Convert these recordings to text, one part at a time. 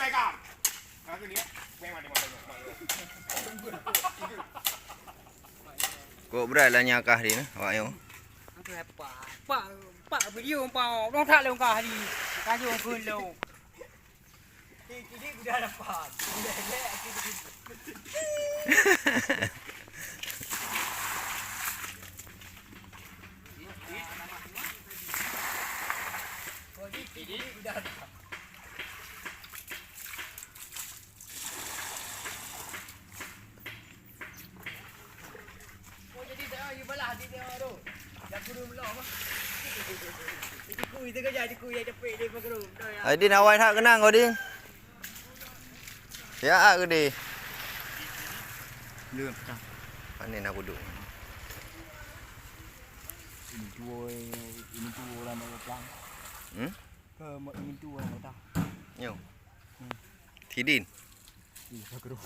baikam. Aku ni. Memang dia makan. Kok berat lah nyakah dia ni, awak yo. Pak video pau, dong tak long kah di. Kajo kun lo. Ini sudah dapat. Ini sudah dapat. Jadi dah you balah di dia tu. Dah kurung belum ah. Jadi kuih tu kerja di kuih ada pek dia bergerum. Din awak nak kenang kau Din. Ya ke Din? Lương pecah. Panen aku duduk. Ini tu orang nak pelang. Ke ini tu orang tak. Yo. Thì Din. Bergerum.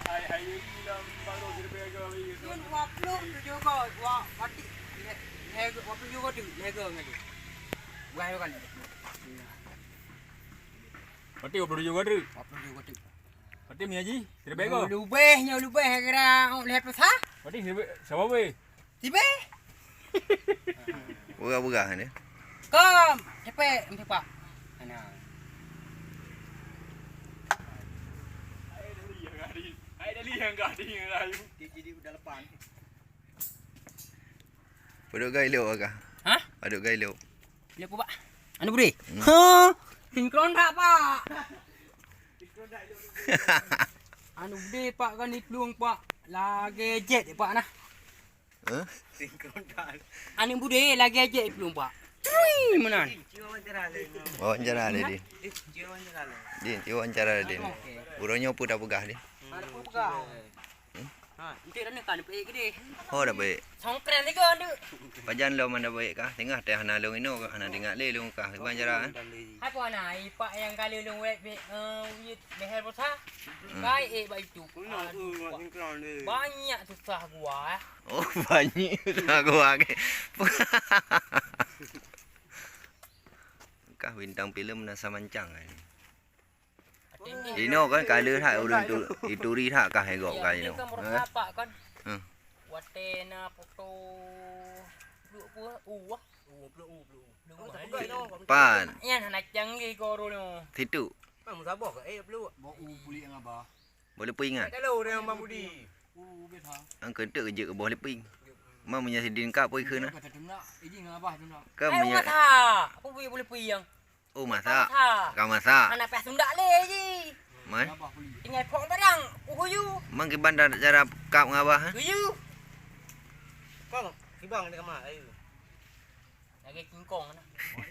Hai dalam baru kita pergi. Yun waplo juga wa mati. Nego waplo juga tu nego ngali. Bukan kan. Pati upload juga tu. Waplo juga tu. Pati mi haji, kita pergi. Lubeh kira lihat pasal. Pati siapa be? Tiba. Berah-berah ni. Kom, cepet pak. Ana. Hai dah lihat gading rayu. Jadi udah lepas. Duduk gailok ke? Hah? Duduk gailok. Bila apa pak? Anu beri? Ha, sinkron tak pak? Anu beri pak kan ni peluang pak. Lagi jet pak nah. Hah? Sinkron tak. Anu beri lagi jet peluang pak. Cui menan. Wawancara dia Din. Din, wawancara dia Din. Burunya apa dah pegah dia? Ada apa pegang? Ha, nanti dah nak kan pergi gede. Oh dah baik. Songkran ni kan tu. Pajan lo mana baik kah? Tengah teh hana long ino kah? Hana dengar le long kah? Wawancara kan? Hai puan nak ipak yang kali long web behel pasal. Kai baik tu. Banyak susah gua. Oh banyak dah gua ke. Kah bintang filem Nasa Mancang kan. Dino kan kala hak urang tu ituri hak kah hegok kah Ini ino. kan mereka pak kan. Hmm. Watena foto dua wah. Pan. Yan nak canggih koro no. Situ. Bang sabah ke perlu. Mau beli yang apa? Boleh ping kan? Kalau dia Bang Budi. Betah. Ang kentek kerja ke boleh ping. Mam punya sidin kap poi keuna. Kata tuna, izin ngabah tuna. Ke punya Apa boleh puyang? oh masak. Kau masak. Anak pas tunda le ji. Man. Tinggal pok barang. Uhuyu. Mang ke bandar cara kap ngabah ha? Uhuyu. Kong, kibang dekat mana? Ayo. Lagi kingkong na.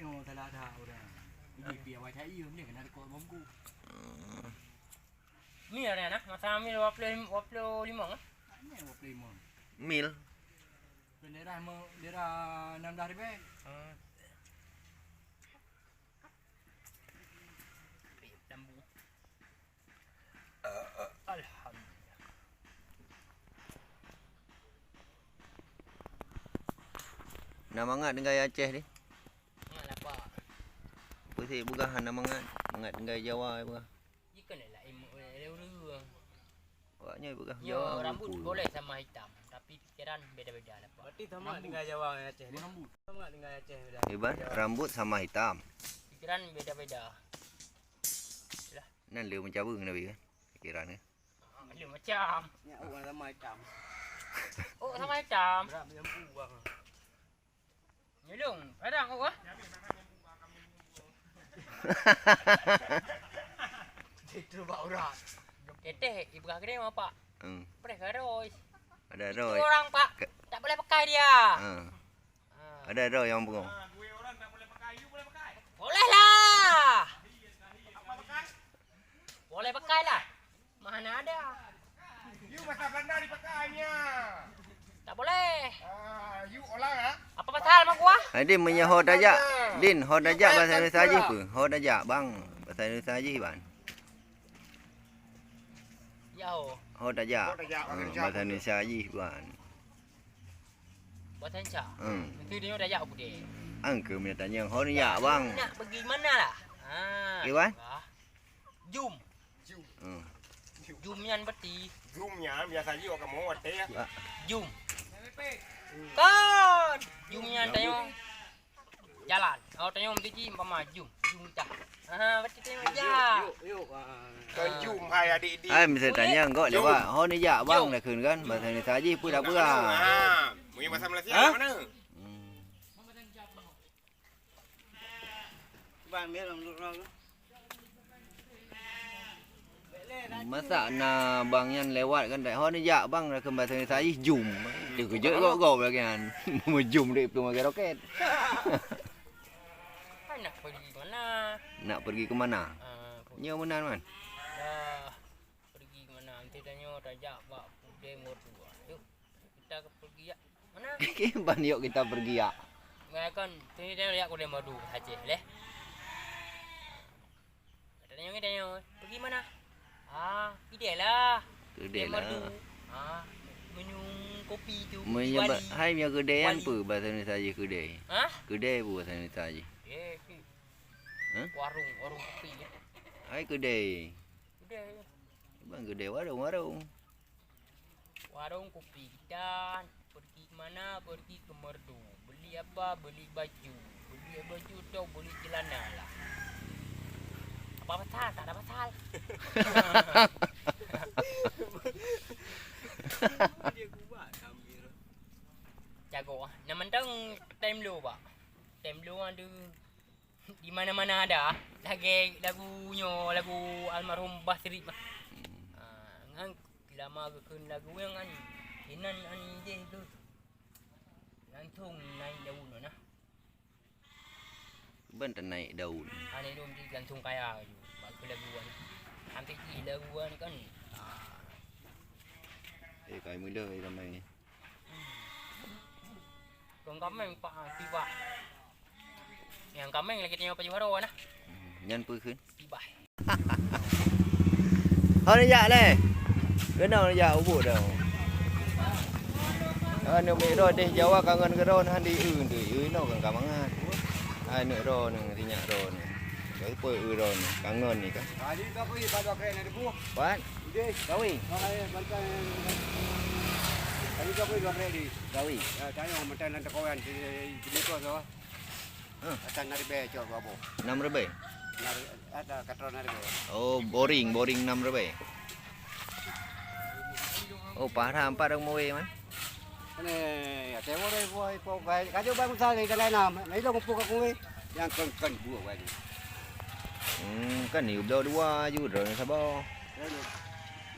Oh, salah dah udah. Ini biar wajah iyo ni kena rekod mampu. Ni ada nak, masa ambil waplo limang ah. Ini waplo limang. Mil. Daerah 16,000. Alhamdulillah. Nak mangat dengan Aceh ni. Mangat apa? Pusik bugah nak mangat. Mangat dengan Jawa bugah. Ikan lah leu. Awaknya bugah Yo, Jawa. rambut boleh sama hitam, tapi pikiran beda-beda lah, Pak. Berarti sama dengan Jawa dengan Aceh ni. Rambut. Sama dengan Aceh dah. Hebat, rambut sama hitam. Pikiran beda-beda. Nan leu macam apa kena kan? Pikiran ni. Ada macam. Ya, orang sama hitam. Oh, sama hitam. Berat menyampu bang. Nyelung, padang kau ah. Itu bau rat. Teteh, ibu kagak mau Pak. Boleh roy. Ada Itu roy. orang Pak, tak boleh pakai dia. Ada roy yang bengong. Dua orang tak boleh pakai, you boleh pakai. Boleh lah. Apa pakai? Boleh pakai lah. Mana ada? You bahasa Belanda dipakainya. Tak boleh. You orang ah. Apa pasal mak gua? Din punya hod aja. Din, hod aja bahasa Indonesia aja apa? Hod aja, bang. Bahasa Indonesia aja ban. Jauh. Hod aja. Bahasa Indonesia aja ban. Buat saja. Hmm. Nanti dia dah jauh dia. Angke minta tanya hon ya bang. Nak pergi mana lah? Iwan? Jum. Hmm. Jumnya berarti. Zoomnya biasa juga kamu ada ya. Jum. Kan. Jumnya tanya jalan. Oh tanya mesti umpama jum. Jum dah. Berarti tanya ya. Yuk. Ke zoom hai adik di. Ai mesti tanya enggak lewat hon ya bang dah kun kan bahasa Indonesia aja pun dah berang. Mungkin bahasa Malaysia mana? Bang biar duduk dulu. Masa na bang yan lewat kan dah hon ya bang dah kun bahasa Indonesia aja jum. Dia kerja gok lagi kan. Mau jum dia tu pakai roket. Nak pergi mana? Nak pergi ke mana? Nya mana man? Pergi ke mana? Nanti tanya Raja Pak demo tu. Yuk kita pergi ya. Mana? Ban yuk kita pergi ya. Kan sini tanya Raja aku demo tu saja leh. Tanya pergi mana? Kedai lah. Kedai lah. Minum kopi tu. Menyebab hai punya kedai apa bahasa Indonesia aja kedai? Kedai apa bahasa Indonesia aja? Warung kopi ya. Hai kedai. Kedai. Bang kedai warung. Warung kopi kita pergi ke mana? Pergi ke Merdu. Beli apa? Beli baju. Beli baju tu beli celana lah. Apa pasal? Tak ada pasal. Dia kuat ambil. Jago. Nak mentang time lu pak. Time lu ada di mana-mana ada. Lagu almarhum Basri. Ngan lama ke lagu yang an. Hinan ani je tu. Langsung naik daun nah. Bentar naik daun. Ani tu mesti langsung kaya tu. Bagus laguan. Hampir laguan kan. Kai mula ramai. Kong kameng pak tiba. Yang kameng lagi tengok baju baru nah. Nyan pui khun. Tiba. Hon ya le. Kenal ya ubuk dah. Anu mi ro deh Jawa kangen ke ron handi tu. No kan kamangan. Anu ro nang tinyak ro ni. Kai pui ron kangen ni kan. Tadi kau pergi pada keren ada buah. Pan. Gawi. Tadi kau pergi dua kali. Gawi. Tanya orang mentang nanti kawan di kau tu. Atas nari becok babo. 6 rebe. Ada katron nari be. Oh, boring 6 rebe. Oh, parah 4 orang moe man. Ini ya tewo deh buah kau gay. Kau bang sali ke lain nama. Ini dong pukul kau yang kan buah gay. Kan ni dua juga sabar.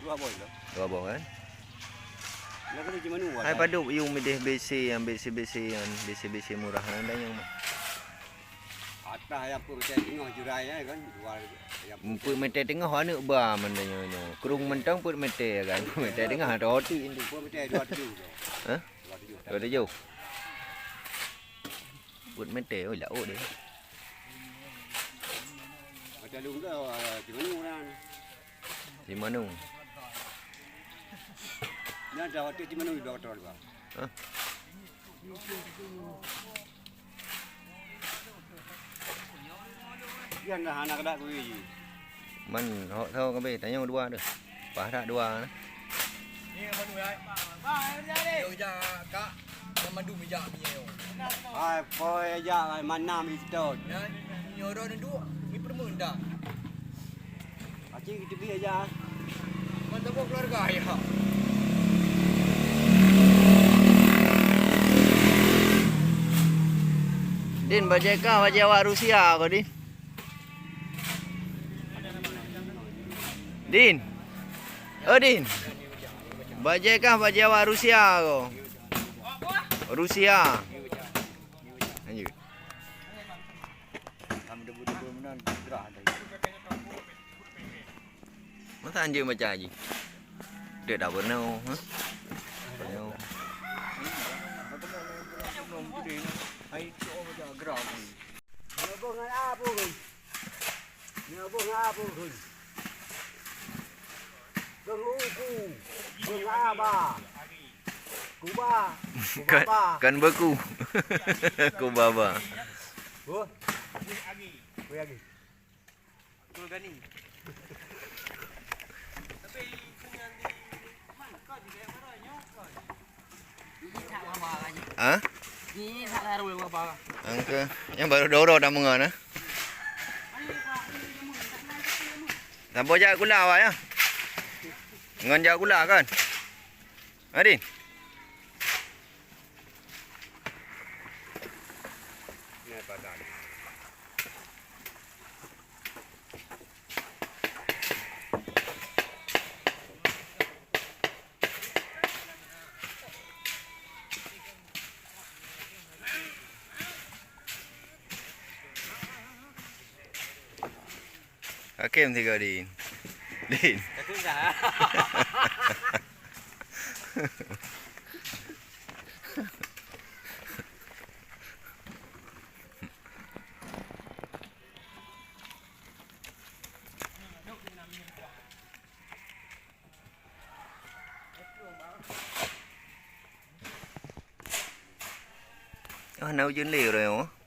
Dua boy lo. Dua boh kan. Nak ni cuma nuan. Hai padu yung medeh BC yang BC murah nang yang Atah yang pun saya tengok jurai kan. Put mete tengah hanu ba mandanya no. Kurung mentang put mete kan. Mete tengah roti ini. Put mete 27. Hah? 27. Put mete oi lah deh. Macam lu ke cuma nuan. Di mana? Ni ada waktu cuma nu doktor ba. Hah? Yang dah anak dak kuih je. Man họ thâu cái bề tanya dua dah. Parah dua nah. Ni apa tu ai? Bang, dia ni. Yo kak. Yang madu meja punya. Ai poi aja mana mi stone. Ya, nyoron dua. Ni permen dah. Aci kita bi aja. Mantap keluarga ya. Din bajeka bajawa Rusia kau Din. Din. Oh Din. Bajeka bajawa Rusia kau. Rusia. Lanjut. Kami debu-debu menan gerah dah. Masa anjing baca aja. Dia dah berenau, ha? Berenau. Ai tu orang gerah ni. Ni bunga apa pun. Ni bunga apa pun. Genguku. Bunga apa? Kuba. Kan beku. Ku baba. Bu. Lagi. Lagi. Betul kan ni? Tapi dengan di mana kau di daerah marahnya kau? Ini tak apa lagi. Hah? Ini tak taruh yang apa. Angka yang baru doro dah mengan ah. Sampo jak gula awak ya. Ngan jak gula kan? Adin. Ni padan. Hakim tiga Din. Din. Itu enggak. Nấu chín liều rồi hả?